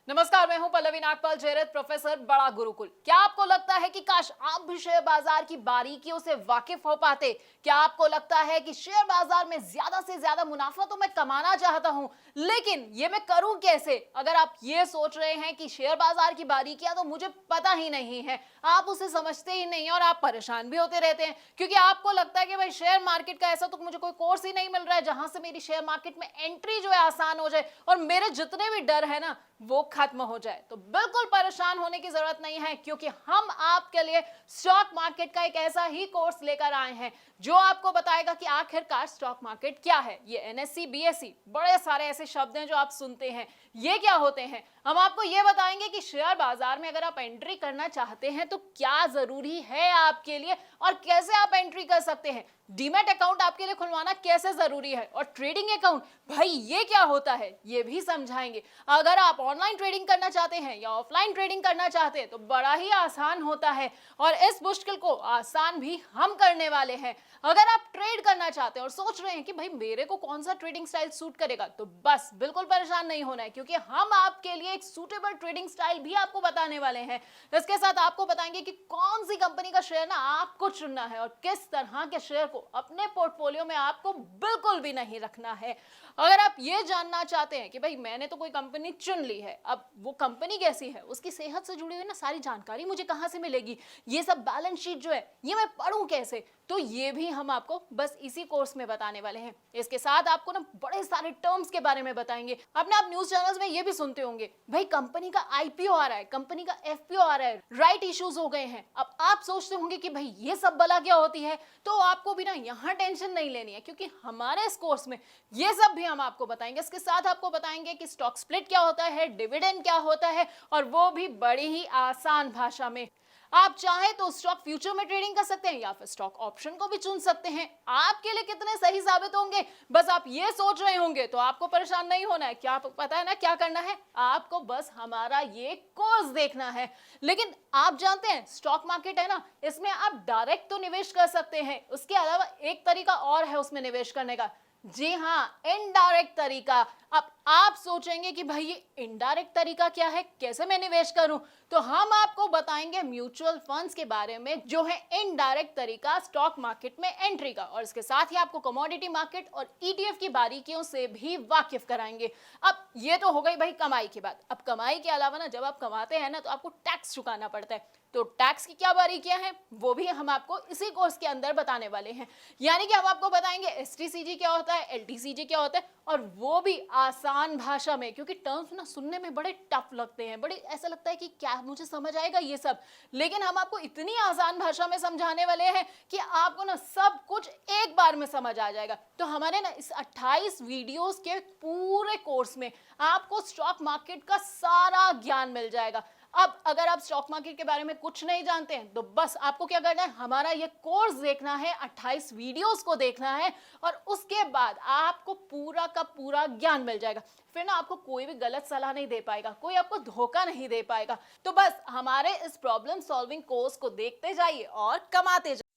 नमस्कार, मैं हूं पल्लवी नागपाल जयरथ, प्रोफेसर बड़ा गुरुकुल। क्या आपको लगता है कि काश आप भी शेयर बाजार की बारीकियों से वाकिफ हो पाते? क्या आपको लगता है कि शेयर बाजार में ज्यादा से ज्यादा मुनाफा तो मैं कमाना चाहता हूं, लेकिन ये मैं करूं कैसे? अगर आप ये सोच रहे हैं कि शेयर बाजार की बारीकियां तो मुझे पता ही नहीं है, आप उसे समझते ही नहीं और आप परेशान भी होते रहते हैं, क्योंकि आपको लगता है कि भाई शेयर मार्केट का ऐसा तो मुझे कोई कोर्स ही नहीं मिल रहा है जहां से मेरी शेयर मार्केट में एंट्री जो है आसान हो जाए और मेरे जितने भी डर है ना वो खत्म हो जाए। तो बिल्कुल परेशान होने की जरूरत नहीं है, क्योंकि हम आपके लिए स्टॉक मार्केट का एक ऐसा ही कोर्स लेकर आए हैं जो आपको बताएगा कि आखिरकार स्टॉक मार्केट क्या है। ये एनएससी, बीएसई, बड़े सारे ऐसे शब्द हैं जो आप सुनते हैं, ये क्या होते हैं। हम आपको ये बताएंगे कि शेयर बाजार में अगर आप एंट्री करना चाहते हैं तो क्या जरूरी है आपके लिए और कैसे आप एंट्री कर सकते हैं। डीमैट अकाउंट आपके लिए खुलवाना कैसे जरूरी है और ट्रेडिंग अकाउंट भाई ये क्या होता है ये भी समझाएंगे। अगर आप ऑनलाइन ट्रेडिंग करना चाहते हैं या ऑफलाइन ट्रेडिंग करना चाहते हैं तो बड़ा ही आसान होता है और इस मुश्किल को आसान भी हम करने वाले हैं। अगर आप ट्रेड करना चाहते हैं और सोच रहे हैं कि भाई मेरे को कौन सा ट्रेडिंग स्टाइल सूट करेगा, तो बस बिल्कुल परेशान नहीं होना है, क्योंकि हम आपके लिए एक सूटेबल ट्रेडिंग स्टाइल भी आपको बताने वाले हैं। इसके साथ आपको बताएंगे कि कौन सी कंपनी का शेयर ना आपको चुनना है और किस तरह के शेयर को अपने पोर्टफोलियो में आपको बिल्कुल भी नहीं रखना है। अगर आप ये जानना चाहते हैं कि भाई मैंने तो कोई कंपनी चुन ली है, अब वो कंपनी कैसी है, उसकी सेहत से जुड़ी हुई ना सारी जानकारी मुझे कहां से मिलेगी, ये सब बैलेंस शीट जो है ये मैं पढ़ूं कैसे, तो ये भी हम आपको बस इसी कोर्स में बताने वाले हैं। इसके साथ आपको ना बड़े सारे टर्म्स के बारे में बताएंगे। अपने आप न्यूज चैनल्स में ये भी सुनते होंगे भाई कंपनी का आईपीओ आ रहा है, कंपनी का एफपीओ आ रहा है, राइट इश्यूज हो गए हैं। अब आप सोचते होंगे कि भाई ये सब बला क्या होती है, तो आपको भी ना यहाँ टेंशन नहीं लेनी है, क्योंकि हमारे इस कोर्स में ये सब भी हम आपको बताएंगे। इसके साथ आपको बताएंगे कि स्टॉक स्प्लिट क्या होता है, डिविडेंड क्या होता है, और वो भी बड़ी ही आसान भाषा में। आप चाहे तो स्टॉक फ्यूचर में ट्रेडिंग कर सकते हैं या फिर स्टॉक ऑप्शन को भी चुन सकते हैं। आपके लिए कितने सही साबित होंगे बस आप ये सोच रहे होंगे, तो आपको परेशान नहीं होना है। क्या पता है ना क्या करना है, आपको बस हमारा ये कोर्स देखना है। लेकिन आप जानते हैं स्टॉक मार्केट है ना, इसमें आप डायरेक्ट तो निवेश कर सकते हैं, उसके अलावा एक तरीका और है उसमें निवेश करने का। जी हाँ, इनडायरेक्ट तरीका। अब आप सोचेंगे कि भाई ये इनडायरेक्ट तरीका क्या है, कैसे मैं निवेश करूं, तो हम आपको बताएंगे म्यूचुअल फंड्स के बारे में जो है इनडायरेक्ट तरीका स्टॉक मार्केट में एंट्री का, और इसके साथ ही आपको कमोडिटी मार्केट और ईटीएफ की बारीकियों से भी वाकिफ कराएंगे। अब ये तो हो गई भाई कमाई की बात। अब कमाई के अलावा ना जब आप कमाते हैं ना तो आपको टैक्स चुकाना पड़ता है, तो टैक्स की क्या बारीकियां हैं वो भी हम आपको इसी कोर्स के अंदर बताने वाले हैं। यानी कि हम आपको बताएंगे एसटीसीजी क्या होता है, एलटीसीजी क्या होता है, और वो भी आसान भाषा में, क्योंकि टर्म्स ना सुनने में बड़े टफ लगते हैं, बड़े ऐसा लगता है कि क्या मुझे समझ आएगा ये सब, लेकिन हम आपको इतनी आसान भाषा में समझाने वाले हैं कि आपको ना सब कुछ एक बार में समझ आ जाएगा। तो हमारे ना इस 28 वीडियोस के पूरे कोर्स में आपको स्टॉक मार्केट का सारा ज्ञान मिल जाएगा। अब अगर आप स्टॉक मार्केट के बारे में कुछ नहीं जानते हैं तो बस आपको क्या करना है, हमारा ये कोर्स देखना है, 28 वीडियोस को देखना है, और उसके बाद आपको पूरा का पूरा ज्ञान मिल जाएगा। फिर ना आपको कोई भी गलत सलाह नहीं दे पाएगा, कोई आपको धोखा नहीं दे पाएगा। तो बस हमारे इस प्रॉब्लम सॉल्विंग कोर्स को देखते जाइए और कमाते जाइए।